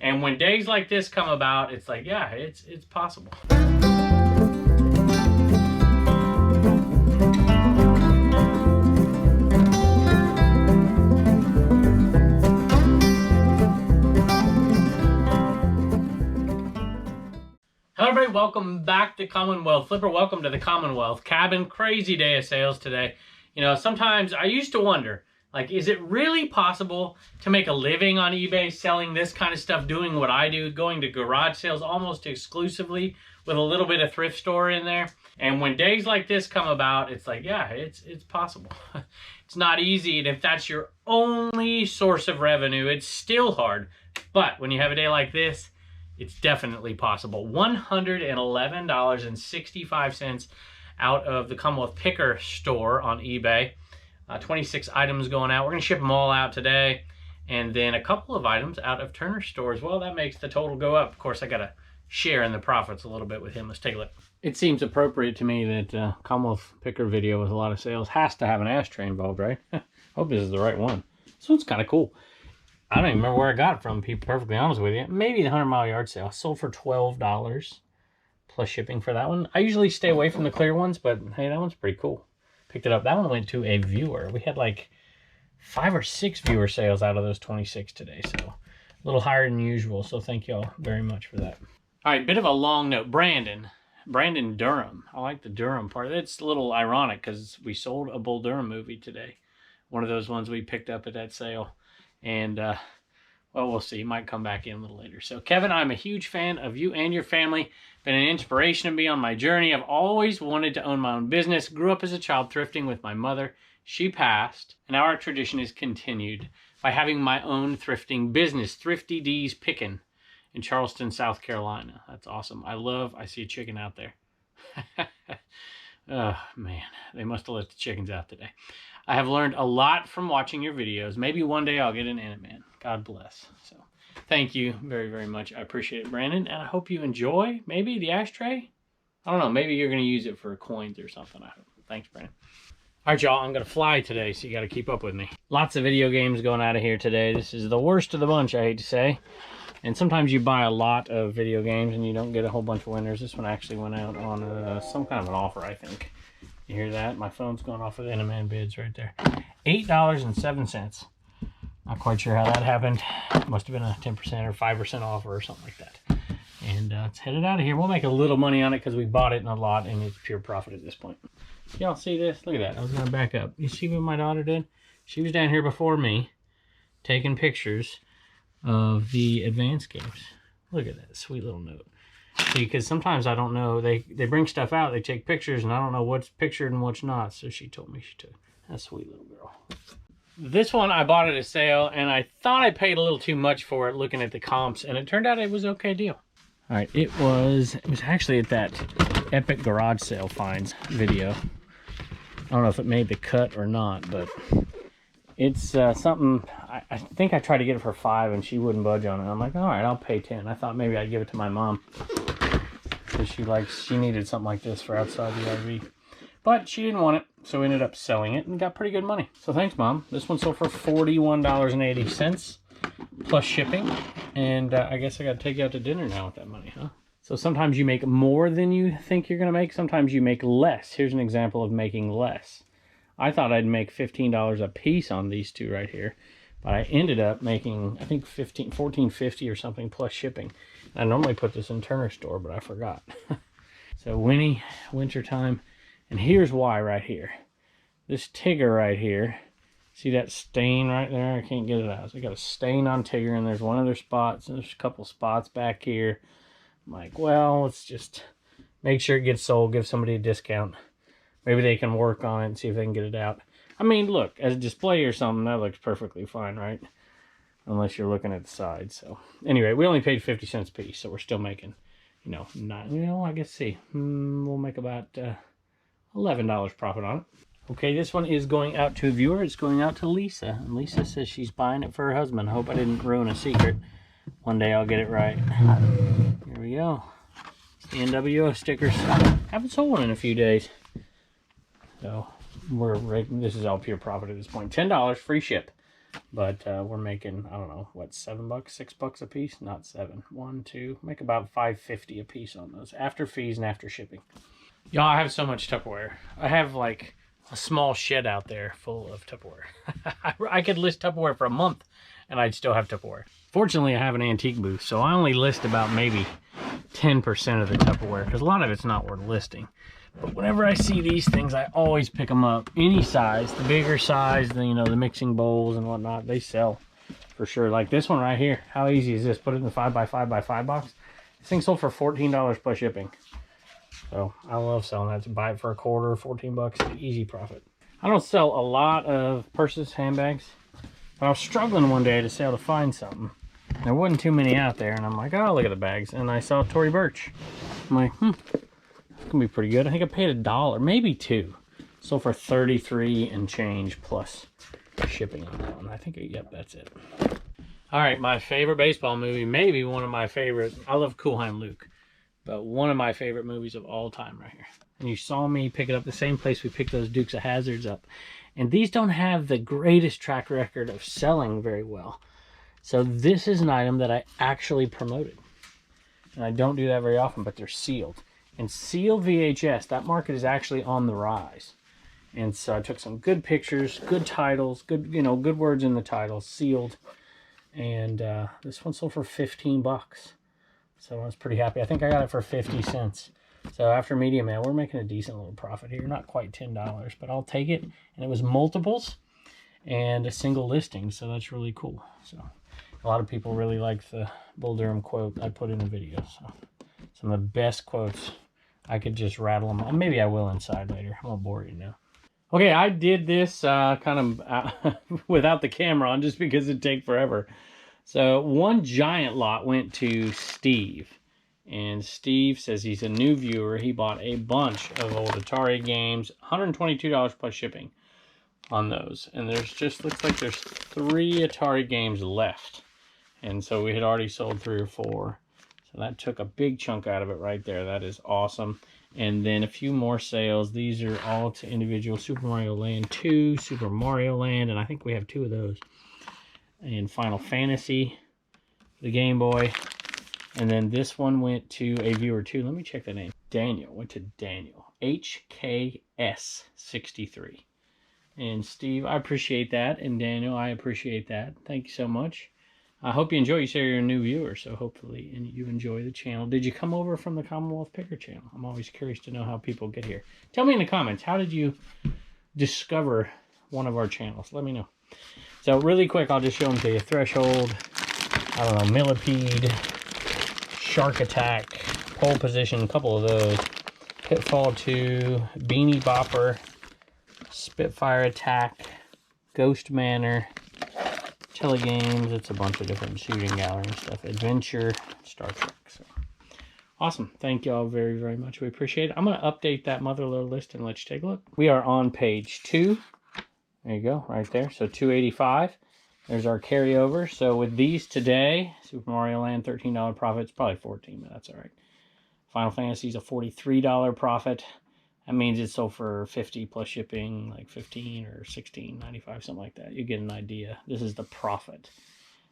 And when days like this come about, it's like, yeah, it's possible. Hello everybody, welcome back to Commonwealth Flipper. Welcome to the Commonwealth Cabin. Crazy day of sales today. You know, sometimes I used to wonder, like, is it really possible to make a living on eBay selling this kind of stuff, doing what I do, going to garage sales almost exclusively with a little bit of thrift store in there? And when days like this come about, it's like, yeah, it's possible. It's not easy, and if that's your only source of revenue, it's still hard. But when you have a day like this, it's definitely possible. $111.65 out of the Commonwealth Picker store on eBay. 26 items going out. We're going to ship them all out today. And then a couple of items out of Turner's store as well. That makes the total go up. Of course, I got to share in the profits a little bit with him. Let's take a look. It seems appropriate to me that Commonwealth Picker video with a lot of sales has to have an ashtray involved, right? Hope this is the right one. This one's kind of cool. I don't even remember where I got it from, to be perfectly honest with you. Maybe the 100 Mile Yard Sale. Sold for $12 plus shipping for that one. I usually stay away from the clear ones, but hey, that one's pretty cool. Picked it up. That one went to a viewer. We had like 5 or 6 viewer sales out of those 26 today, so a little higher than usual. So thank y'all very much for that. All right, bit of a long note. Brandon Durham. I like the Durham part. It's a little ironic because we sold a Bull Durham movie today. One of those ones we picked up at that sale. And, well, we'll see. Might come back in a little later. So, Kevin, I'm a huge fan of you and your family. Been an inspiration to me on my journey. I've always wanted to own my own business. Grew up as a child thrifting with my mother. She passed, and our tradition is continued by having my own thrifting business, Thrifty D's Pickin' in Charleston, South Carolina. That's awesome. I see a chicken out there. Oh, man. They must have let the chickens out today. I have learned a lot from watching your videos. Maybe one day I'll get an Man. God bless. So thank you very, very much. I appreciate it, Brandon. And I hope you enjoy maybe the ashtray. I don't know. Maybe you're going to use it for coins or something. I hope. Thanks, Brandon. All right, y'all. I'm going to fly today, so you got to keep up with me. Lots of video games going out of here today. This is the worst of the bunch, I hate to say. And sometimes you buy a lot of video games and you don't get a whole bunch of winners. This one actually went out on some kind of an offer, I think. You hear that? My phone's going off with Man bids right there. $8.07. Not quite sure how that happened. Must have been a 10% or 5% offer or something like that. And let's head it out of here. We'll make a little money on it because we bought it in a lot and it's pure profit at this point. Y'all see this? Look at that. I was going to back up. You see what my daughter did? She was down here before me taking pictures of the advanced games. Look at that sweet little note. See, because sometimes I don't know. They bring stuff out, they take pictures, and I don't know what's pictured and what's not. So she told me she took. That sweet little girl. This one I bought at a sale, and I thought I paid a little too much for it looking at the comps, and it turned out it was an okay deal. All right, it was actually at that Epic Garage Sale Finds video. I don't know if it made the cut or not, but it's something. I think I tried to get it for $5 and she wouldn't budge on it. I'm like, all right, I'll pay $10. I thought maybe I'd give it to my mom because she needed something like this for outside the RV. But she didn't want it, so we ended up selling it and got pretty good money. So thanks, Mom. This one sold for $41.80 plus shipping. And I guess I got to take you out to dinner now with that money, huh? So sometimes you make more than you think you're going to make. Sometimes you make less. Here's an example of making less. I thought I'd make $15 a piece on these two right here. But I ended up making, I think, $14.50 or something plus shipping. I normally put this in Turner's store, but I forgot. So wintertime. And here's why right here. This Tigger right here. See that stain right there? I can't get it out. So I got a stain on Tigger, and there's one other spot. So there's a couple spots back here. I'm like, well, let's just make sure it gets sold. Give somebody a discount. Maybe they can work on it and see if they can get it out. I mean, look, as a display or something, that looks perfectly fine, right? Unless you're looking at the side. So, anyway, we only paid 50 cents a piece, so we're still making, I guess, see. We'll make about $11 profit on it. Okay, this one is going out to a viewer. It's going out to Lisa. And Lisa says she's buying it for her husband. I hope I didn't ruin a secret. One day I'll get it right. Here we go. It's the NWO stickers. Haven't sold one in a few days. So, this is all pure profit at this point. $10 free ship. But we're making, I don't know, what, $7, $6 a piece? Not 7. 1, 2, make about $5.50 a piece on those after fees and after shipping. Y'all, I have so much Tupperware. I have like a small shed out there full of Tupperware. I could list Tupperware for a month and I'd still have Tupperware. Fortunately, I have an antique booth, so I only list about maybe 10% of the Tupperware because a lot of it's not worth listing. But whenever I see these things, I always pick them up. Any size, the bigger size, the, you know, the mixing bowls and whatnot, they sell for sure. Like this one right here. How easy is this? Put it in the 5x5x5 box. This thing sold for $14 plus shipping. So I love selling that. To buy it for a quarter, 14 bucks, easy profit. I don't sell a lot of purses, handbags, but I was struggling one day to find something. There wasn't too many out there, and I'm like, oh, look at the bags. And I saw Tory Burch. I'm like, it's gonna be pretty good. I think I paid $1, maybe $2. Sold for 33 and change plus shipping on that one. I think, yep, that's it. All right, my favorite baseball movie, maybe one of my favorite. I love Cool Hand Luke, but one of my favorite movies of all time right here. And you saw me pick it up the same place we picked those Dukes of Hazzards up. And these don't have the greatest track record of selling very well. So this is an item that I actually promoted. And I don't do that very often, but they're sealed. And sealed VHS, that market is actually on the rise. And so I took some good pictures, good titles, good, you know, good words in the title, sealed. And this one sold for 15 bucks. So I was pretty happy. I think I got it for 50 cents. So after Media Man, we're making a decent little profit here. Not quite $10, but I'll take it. And it was multiples and a single listing, so that's really cool. So a lot of people really like the Bull Durham quote I put in the video. So some of the best quotes. I could just rattle them. Maybe I will inside later. I won't bore you now. Okay, I did this kind of without the camera on just because it'd take forever. So one giant lot went to Steve. And Steve says he's a new viewer. He bought a bunch of old Atari games, $122 plus shipping on those. And there's just, looks like there's 3 Atari games left. And so we had already sold 3 or 4. So that took a big chunk out of it right there. That is awesome. And then a few more sales. These are all to individual Super Mario Land 2, Super Mario Land, and I think we have 2 of those. And Final Fantasy, the Game Boy. And then this one went to a viewer too. Let me check the name. Daniel, went to Daniel. HKS63. And Steve, I appreciate that. And Daniel, I appreciate that. Thank you so much. I hope you enjoy. You say you're a new viewer, so hopefully you enjoy the channel. Did you come over from the Commonwealth Picker channel? I'm always curious to know how people get here. Tell me in the comments, how did you discover one of our channels? Let me know. So really quick, I'll just show them to you. Threshold, I don't know, Millipede, Shark Attack, Pole Position, a couple of those. Pitfall 2, Beanie Bopper, Spitfire Attack, Ghost Manor, Telegames, it's a bunch of different shooting gallery and stuff. Adventure, Star Trek. So awesome. Thank you all very, very much. We appreciate it. I'm going to update that motherload list and let you take a look. We are on page 2. There you go, right there. So 285. There's our carryover. So with these today, Super Mario Land, $13 profit. It's probably 14, but that's all right. Final Fantasy is a $43 profit. That means it sold for 50 plus shipping, like 15 or 16.95, something like that. You get an idea. This is the profit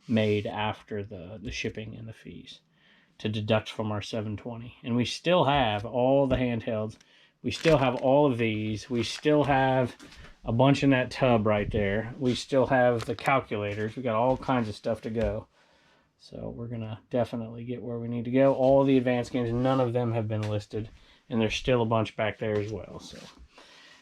made after the shipping and the fees to deduct from our 720. And we still have all the handhelds. We still have all of these. We still have a bunch in that tub right there. We still have the calculators. We got all kinds of stuff to go. So we're going to definitely get where we need to go. All the advanced games, none of them have been listed. And there's still a bunch back there as well. So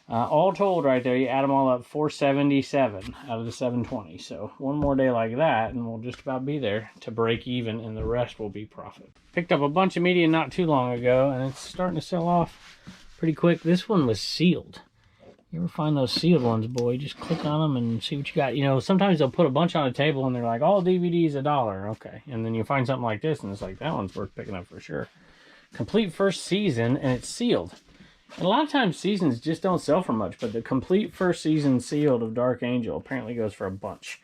all told right there, you add them all up, 477 out of the 720. So one more day like that, and we'll just about be there to break even, and the rest will be profit. Picked up a bunch of media not too long ago, and it's starting to sell off pretty quick. This one was sealed. You ever find those sealed ones, boy? Just click on them and see what you got. You know, sometimes they'll put a bunch on a table, and they're like, all DVDs $1. Okay. And then you find something like this, and it's like, that one's worth picking up for sure. Complete first season, and it's sealed. And a lot of times seasons just don't sell for much, but the complete first season sealed of Dark Angel apparently goes for a bunch.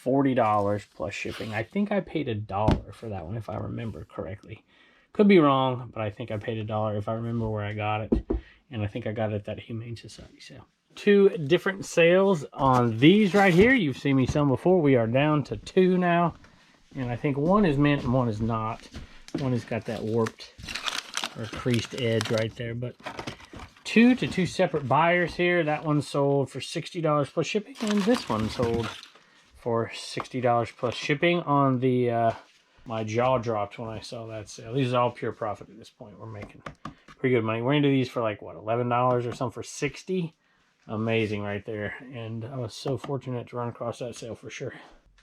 $40 plus shipping. I think I paid $1 for that one, if I remember correctly. Could be wrong, but I think I paid $1 if I remember where I got it. And I think I got it at that Humane Society sale. 2 different sales on these right here. You've seen me sell them before. We are down to 2 now. And I think one is mint and one is not. One has got that warped or creased edge right there. But 2 to 2 separate buyers here. That one sold for $60 plus shipping. And this one sold for $60 plus shipping on the... my jaw dropped when I saw that sale. These are all pure profit at this point. We're making pretty good money. We're into these for like, what, $11 or something for 60? Amazing right there. And I was so fortunate to run across that sale for sure.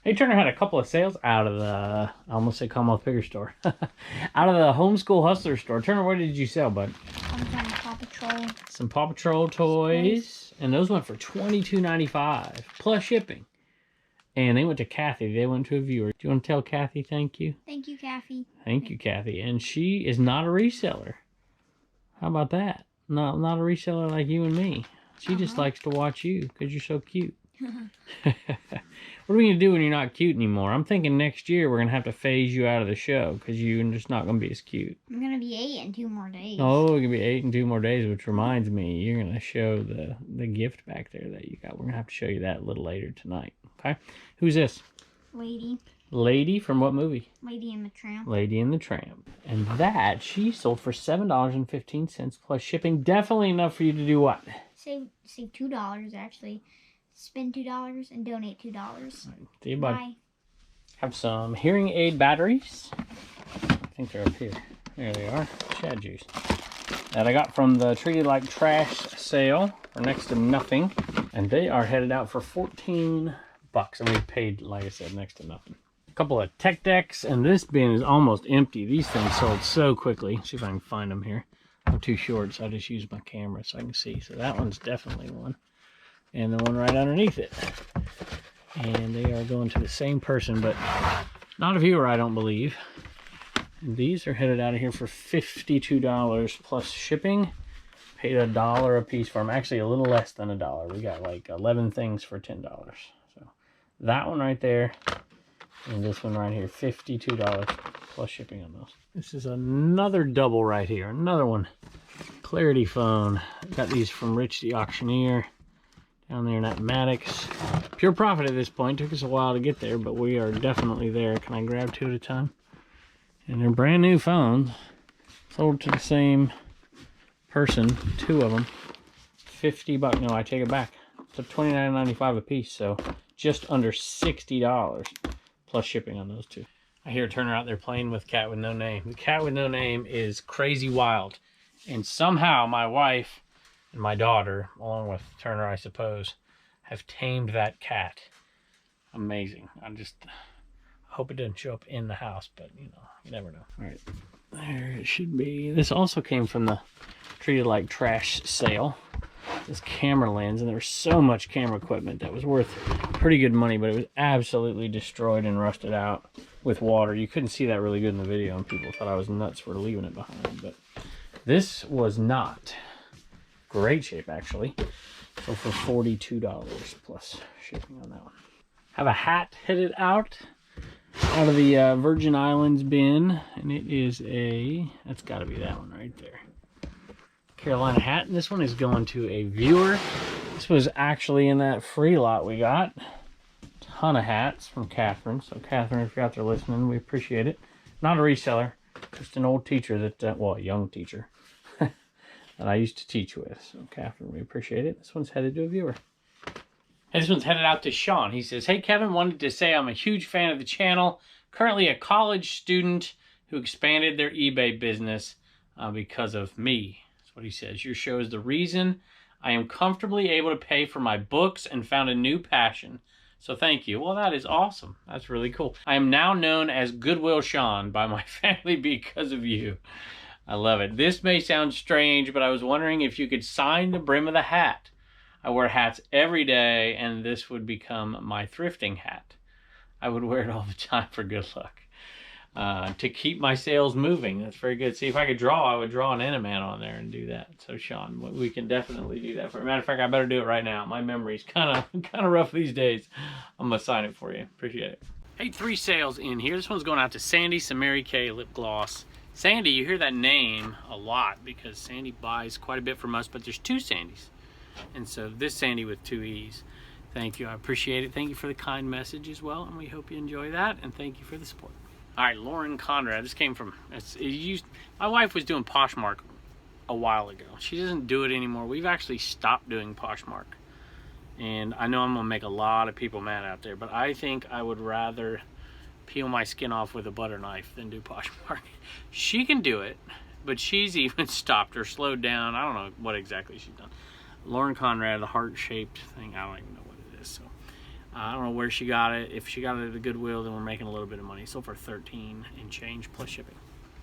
Hey, Turner had a couple of sales out of the, I almost said Commonwealth Figure Store. Out of the Homeschool Hustler store. Turner, what did you sell, bud? Some Paw Patrol. Some Paw Patrol toys. And those went for $22.95 plus shipping. And they went to Kathy. They went to a viewer. Do you want to tell Kathy thank you? Thank you, Kathy. Thank you, Kathy. And she is not a reseller. How about that? Not a reseller like you and me. She just likes to watch you because you're so cute. What are we going to do when you're not cute anymore? I'm thinking next year we're going to have to phase you out of the show because you're just not going to be as cute. I'm going to be 8 in 2 more days. Oh, we're going to be 8 in 2 more days, which reminds me, you're going to show the gift back there that you got. We're going to have to show you that a little later tonight. Okay? Who's this? Lady. Lady from what movie? Lady and the Tramp. Lady and the Tramp. And that she sold for $7.15 plus shipping. Definitely enough for you to do what? Save $2 actually. Spend $2 and donate $2. Right. See you, bud. Bye. Have some hearing aid batteries. I think they're up here. There they are. Shad juice. That I got from the Treated Like Trash sale for next to nothing. And they are headed out for $14. And we paid, like I said, next to nothing. A couple of tech decks, and this bin is almost empty. These things sold so quickly. Let's see if I can find them here. I'm too short, so I just use my camera so I can see. So that one's definitely one. And the one right underneath it. And they are going to the same person, but not a viewer, I don't believe. And these are headed out of here for $52 plus shipping. Paid $1 a piece for them. Actually, a little less than $1. We got like 11 things for $10. So that one right there, and this one right here, $52 plus shipping on those. This is another double right here. Another one. Clarity phone. Got these from Rich the Auctioneer. Down there in that Maddox. Pure profit at this point. Took us a while to get there, but we are definitely there. Can I grab 2 at a time? And they're brand new phones. Sold to the same person. 2 of them. $50. No, I take it back. So $29.95 a piece. So just under $60 plus shipping on those 2. I hear Turner out there playing with Cat with No Name. The Cat with No Name is crazy wild. And somehow my wife and my daughter, along with Turner, I suppose, have tamed that cat. Amazing. I just hope it doesn't show up in the house, but you know, you never know. All right, there it should be. This also came from the Treated Like Trash sale. This camera lens, and there was so much camera equipment that was worth pretty good money, but it was absolutely destroyed and rusted out with water. You couldn't see that really good in the video, and people thought I was nuts for leaving it behind, but this was not. Great shape, actually. So for $42 plus shipping on that one. Have a hat headed out of the Virgin Islands bin, and it is a, that's got to be that one right there. Carolina hat, and this one is going to a viewer. This was actually in that free lot we got. Ton of hats from Catherine. So Catherine, if you're out there listening, we appreciate it. Not a reseller, just an old teacher that, well, a young teacher. That I used to teach with. So, Catherine, we appreciate it. This one's headed to a viewer. And this one's headed out to Sean. He says, hey, Kevin, wanted to say I'm a huge fan of the channel. Currently a college student who expanded their eBay business because of me. That's what he says. Your show is the reason I am comfortably able to pay for my books and found a new passion. So thank you. Well, that is awesome. That's really cool. I am now known as Goodwill Sean by my family because of you. I love it. This may sound strange, but I was wondering if you could sign the brim of the hat. I wear hats every day, and this would become my thrifting hat. I would wear it all the time for good luck. To keep my sales moving. That's very good. See, if I could draw, I would draw an Animan on there and do that. So, Sean, we can definitely do that. For a matter of fact, I better do it right now. My memory's kind of rough these days. I'm going to sign it for you. Appreciate it. Hey, 3 sales in here. This one's going out to Sandy, some Mary Kay lip gloss. Sandy, you hear that name a lot because Sandy buys quite a bit from us, but there's 2 Sandys. And so this Sandy with 2 E's. Thank you. I appreciate it. Thank you for the kind message as well. And we hope you enjoy that. And thank you for the support. All right, Lauren Conrad. This came from, my wife was doing Poshmark a while ago. She doesn't do it anymore. We've actually stopped doing Poshmark. And I know I'm going to make a lot of people mad out there, but I think I would rather peel my skin off with a butter knife than do Poshmark. She can do it, but she's even stopped or slowed down. I don't know what exactly she's done. Lauren Conrad, the heart-shaped thing, I don't even know what it is. So I don't know where she got it. If she got it at a Goodwill, then we're making a little bit of money. Sold for $13 and change plus shipping.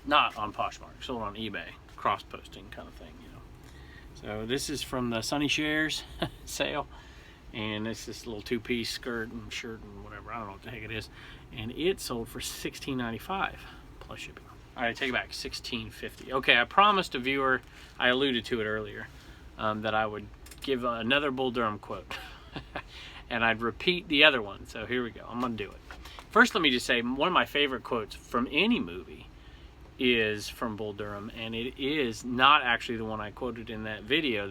Not on Poshmark, sold on eBay, cross-posting kind of thing, you know. So this is from the Sunny Shares sale. And it's this little 2-piece skirt and shirt and whatever. I don't know what the heck it is. And it sold for $16.95 plus shipping. All right, I take it back, $16.50. Okay, I promised a viewer, I alluded to it earlier, that I would give another Bull Durham quote. And I'd repeat the other one. So here we go. I'm going to do it. First, let me just say, one of my favorite quotes from any movie is from Bull Durham. And it is not actually the one I quoted in that video.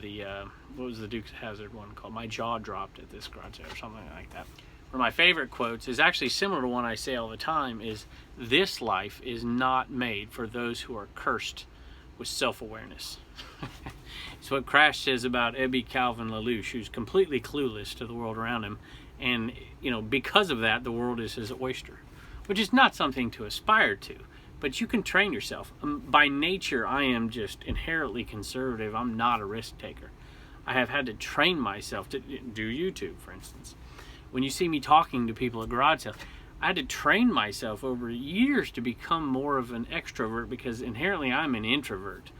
What was the Dukes of Hazzard one called? My jaw dropped at this garage sale or something like that. One of my favorite quotes is actually similar to one I say all the time, is this life is not made for those who are cursed with self-awareness. It's what Crash says about Ebby Calvin LaLouche, who's completely clueless to the world around him. And, you know, because of that, the world is his oyster, which is not something to aspire to. But you can train yourself. By nature, I am just inherently conservative. I'm not a risk taker. I have had to train myself to do YouTube, for instance. When you see me talking to people at garage sales, I had to train myself over years to become more of an extrovert because inherently I'm an introvert.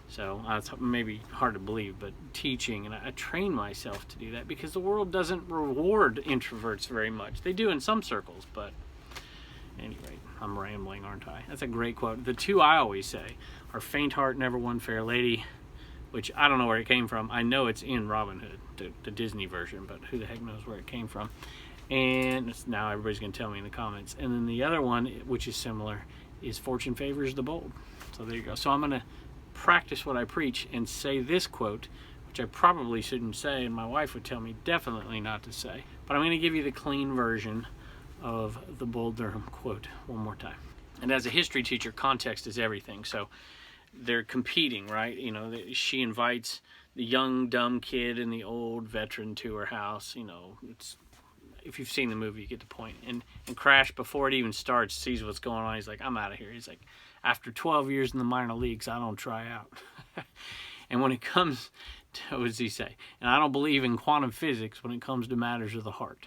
So that's maybe hard to believe, but teaching, and I train myself to do that because the world doesn't reward introverts very much. They do in some circles, but anyway, I'm rambling, aren't I? That's a great quote. The two I always say are faint heart never won fair lady, which I don't know where it came from. I know it's in Robin Hood, the Disney version, but who the heck knows where it came from. And now everybody's going to tell me in the comments. And then the other one, which is similar, is fortune favors the bold. So there you go. So I'm going to practice what I preach and say this quote, which I probably shouldn't say, and my wife would tell me definitely not to say. But I'm going to give you the clean version of the Bull Durham quote one more time. And as a history teacher, context is everything. So they're competing, right? You know, she invites the young, dumb kid and the old veteran to her house. You know, it's, if you've seen the movie, you get the point. And Crash, before it even starts, sees what's going on. He's like, I'm out of here. He's like, after 12 years in the minor leagues, I don't try out. And when it comes to, what does he say? And I don't believe in quantum physics when it comes to matters of the heart.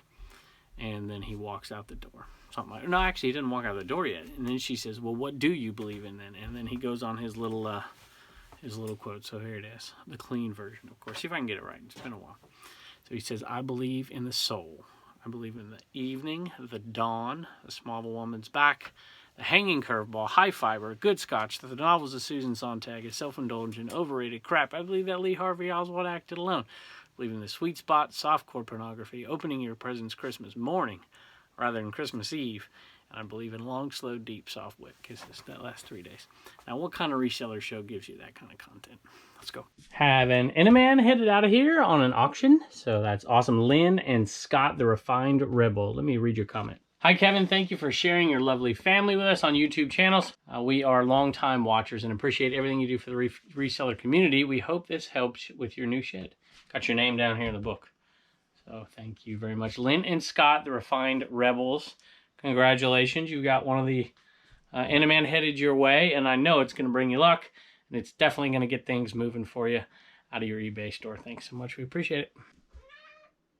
And then he walks out the door. Something like, no, actually, he didn't walk out the door yet. And then she says, well, what do you believe in then? And then he goes on his little quote. So here it is, the clean version, of course. See if I can get it right. It's been a while. So he says, I believe in the soul. I believe in the evening, the dawn, the small of a woman's back, the hanging curveball, high fiber, good scotch, the novels of Susan Sontag is self-indulgent, overrated crap. I believe that Lee Harvey Oswald acted alone. I believe in the sweet spot, softcore pornography, opening your presents Christmas morning rather than Christmas Eve. And I believe in long, slow, deep, soft wet kisses that last 3 days. Now, what kind of reseller show gives you that kind of content? Let's go. Have an Inaman headed out of here on an auction. So that's awesome. Lynn and Scott, the Refined Rebel. Let me read your comment. Hi, Kevin. Thank you for sharing your lovely family with us on YouTube channels. We are longtime watchers and appreciate everything you do for the reseller community. We hope this helps with your new shed. Got your name down here in the book. So thank you very much. Lynn and Scott, the Refined Rebels. Congratulations. You got one of the Inaman headed your way, and I know it's going to bring you luck, and it's definitely going to get things moving for you out of your eBay store. Thanks so much. We appreciate it.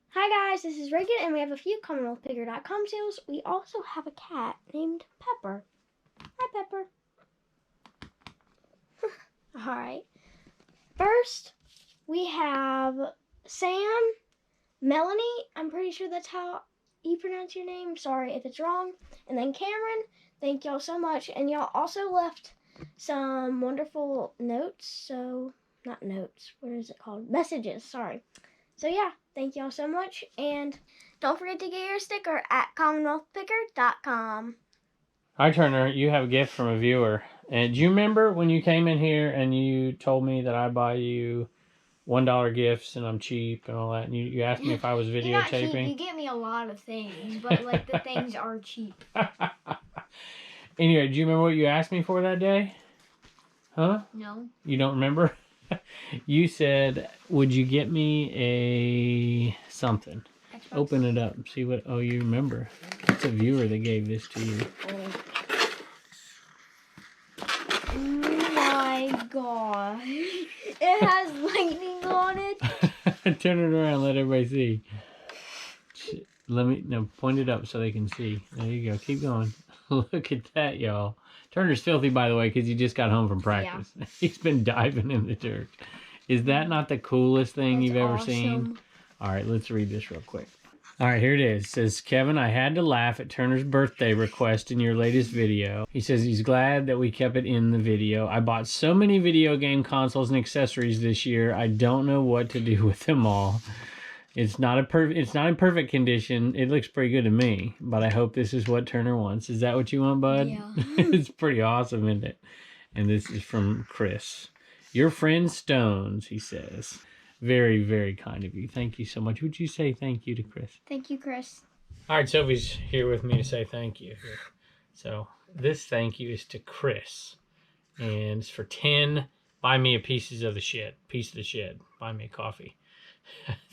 Hi guys, this is Reagan, and we have a few CommonwealthPigger.com sales. We also have a cat named Pepper. Hi, Pepper. Alright. First, we have Sam, Melanie. I'm pretty sure that's how you pronounce your name. Sorry if it's wrong. And then Cameron. Thank y'all so much. And y'all also left some wonderful notes. So, not notes. What is it called? Messages. Sorry. So yeah, thank y'all so much, and don't forget to get your sticker at CommonwealthPicker.com. Hi, Turner. You have a gift from a viewer. And do you remember when you came in here and you told me that I buy you $1 gifts and I'm cheap and all that. And you asked me if I was You're not cheap. videotaping. You get me a lot of things, but like the things are cheap. Anyway, do you remember what you asked me for that day? Huh? No. You don't remember? You said, would you get me a something? Xbox. Open it up. See what, oh, you remember. It's a viewer that gave this to you. Oh my god. It has lightning on it. Turn it around, let everybody see. Let me, no, point it up so they can see. There you go. Keep going. Look at that, y'all. Turner's filthy, by the way, because he just got home from practice. Yeah. He's been diving in the dirt. Is that not the coolest thing you've ever seen? All right, let's read this real quick. All right, here it is. It says, Kevin, I had to laugh at Turner's birthday request in your latest video. He says he's glad that we kept it in the video. I bought so many video game consoles and accessories this year. I don't know what to do with them all. It's not in perfect condition. It looks pretty good to me, but I hope this is what Turner wants. Is that what you want, bud? Yeah. It's pretty awesome, isn't it? And this is from Chris. Your friend Stones, he says. Very, very kind of you. Thank you so much. Would you say thank you to Chris? Thank you, Chris. All right, Sophie's here with me to say thank you. So this thank you is to Chris. And it's for 10 buy me a piece of the shed. Buy me a coffee.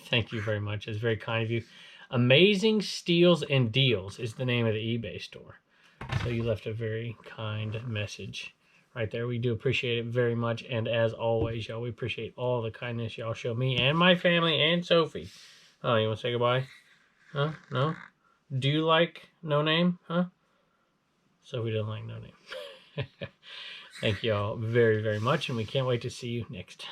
Thank you very much. It's very kind of you. Amazing Steals and Deals is the name of the eBay store. So you left a very kind message right there. We do appreciate it very much. And as always, y'all, we appreciate all the kindness y'all show me and my family and Sophie. Oh, you want to say goodbye? Huh? No? Do you like No Name? Huh? Sophie doesn't like No Name. Thank you all very, very much. And we can't wait to see you next time.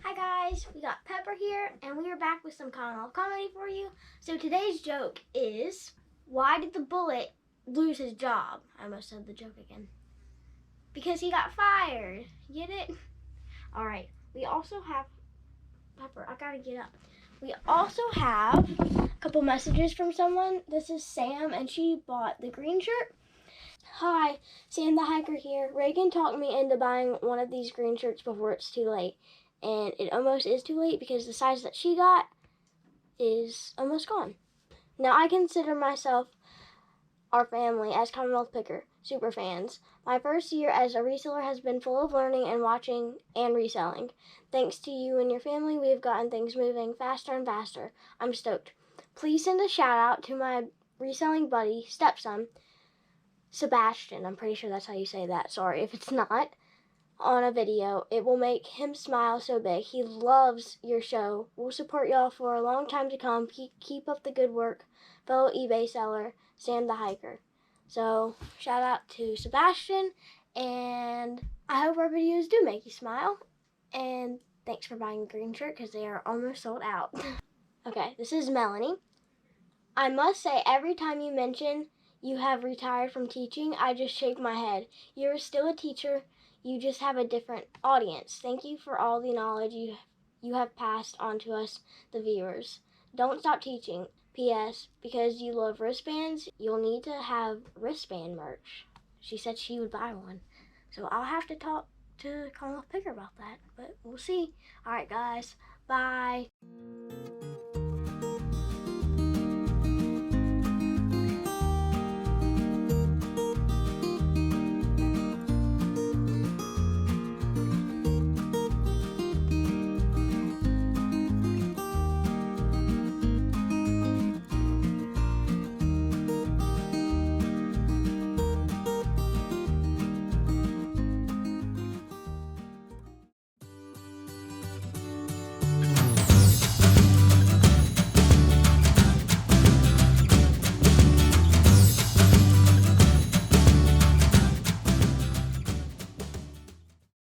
Hi guys, we got Pepper here, and we are back with some Commonwealth comedy for you. So today's joke is, why did the bullet lose his job? I almost said the joke again. Because he got fired. Get it? All right. We also have, Pepper, I gotta get up. We also have a couple messages from someone. This is Sam, and she bought the green shirt. Hi, Sam the hiker here. Reagan talked me into buying one of these green shirts before it's too late. And it almost is too late because the size that she got is almost gone. Now, I consider myself our family as Commonwealth Picker super fans. My first year as a reseller has been full of learning and watching and reselling. Thanks to you and your family, we have gotten things moving faster and faster. I'm stoked. Please send a shout out to my reselling buddy, stepson, Sebastian. I'm pretty sure that's how you say that. Sorry if it's not. On a video. It will make him smile so big. He loves your show. We'll support y'all for a long time to come. Keep up the good work. Fellow eBay seller, Sam the hiker. So, shout out to Sebastian, and I hope our videos do make you smile. And thanks for buying the green shirt because they are almost sold out. Okay, this is Melanie. I must say, every time you mention you have retired from teaching, I just shake my head. You're still a teacher. You just have a different audience. Thank you for all the knowledge you have passed on to us, the viewers. Don't stop teaching. P.S. Because you love wristbands, you'll need to have wristband merch. She said she would buy one. So I'll have to talk to Commonwealth Picker about that. But we'll see. All right, guys. Bye.